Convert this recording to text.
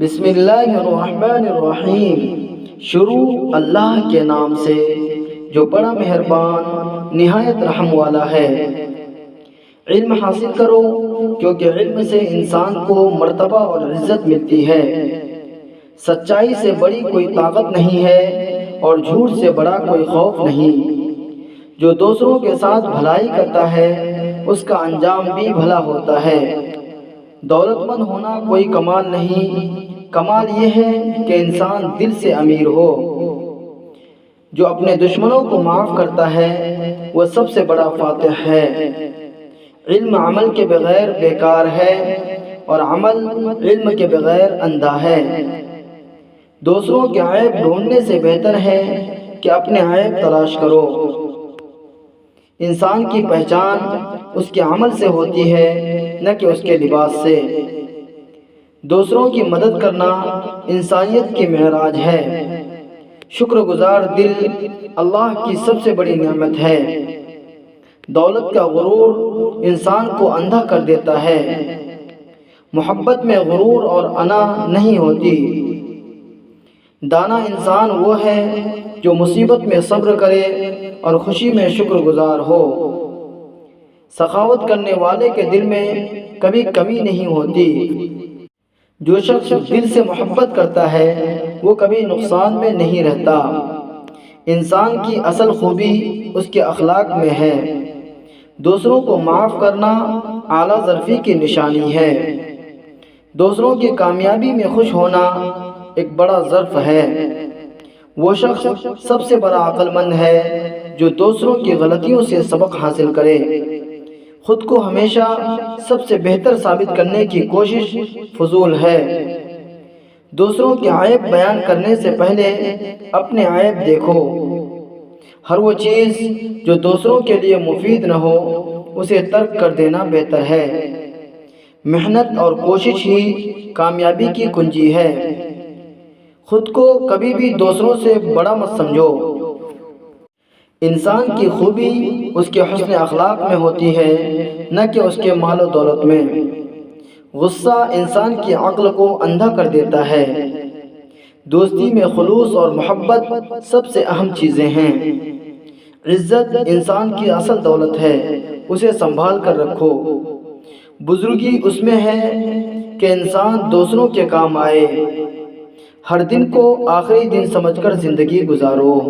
بسم اللہ الرحمن الرحیم۔ شروع اللہ کے نام سے جو بڑا مہربان نہایت رحم والا ہے۔ علم حاصل کرو کیونکہ علم سے انسان کو مرتبہ اور عزت ملتی ہے۔ سچائی سے بڑی کوئی طاقت نہیں ہے اور جھوٹ سے بڑا کوئی خوف نہیں۔ جو دوسروں کے ساتھ بھلائی کرتا ہے اس کا انجام بھی بھلا ہوتا ہے۔ دولت مند ہونا کوئی کمال نہیں، کمال یہ ہے کہ انسان دل سے امیر ہو۔ جو اپنے دشمنوں کو معاف کرتا ہے وہ سب سے بڑا فاتح ہے۔ علم عمل کے بغیر بیکار ہے اور عمل علم کے بغیر اندھا ہے۔ دوسروں کے عیب ڈھونڈنے سے بہتر ہے کہ اپنے عیب تلاش کرو۔ انسان کی پہچان اس کے عمل سے ہوتی ہے نہ کہ اس کے لباس سے۔ دوسروں کی مدد کرنا انسانیت کی معراج ہے۔ شکر گزار دل اللہ کی سب سے بڑی نعمت ہے۔ دولت کا غرور انسان کو اندھا کر دیتا ہے۔ محبت میں غرور اور انا نہیں ہوتی۔ دانا انسان وہ ہے جو مصیبت میں صبر کرے اور خوشی میں شکر گزار ہو۔ سخاوت کرنے والے کے دل میں کبھی کمی نہیں ہوتی۔ جو شخص دل سے محبت کرتا ہے وہ کبھی نقصان میں نہیں رہتا۔ انسان کی اصل خوبی اس کے اخلاق میں ہے۔ دوسروں کو معاف کرنا اعلیٰ ظرفی کی نشانی ہے۔ دوسروں کی کامیابی میں خوش ہونا ایک بڑا ظرف ہے۔ وہ شخص سب سے بڑا عقل مند ہے جو دوسروں کی غلطیوں سے سبق حاصل کرے۔ خود کو ہمیشہ سب سے بہتر ثابت کرنے کی کوشش فضول ہے۔ دوسروں کے عیب بیان کرنے سے پہلے اپنے عیب دیکھو۔ ہر وہ چیز جو دوسروں کے لیے مفید نہ ہو اسے ترک کر دینا بہتر ہے۔ محنت اور کوشش ہی کامیابی کی کنجی ہے۔ خود کو کبھی بھی دوسروں سے بڑا مت سمجھو۔ انسان کی خوبی اس کے حسن اخلاق میں ہوتی ہے نہ کہ اس کے مال و دولت میں۔ غصہ انسان کی عقل کو اندھا کر دیتا ہے۔ دوستی میں خلوص اور محبت سب سے اہم چیزیں ہیں۔ عزت انسان کی اصل دولت ہے، اسے سنبھال کر رکھو۔ بزرگی اس میں ہے کہ انسان دوسروں کے کام آئے۔ ہر دن کو آخری دن سمجھ کر زندگی گزارو۔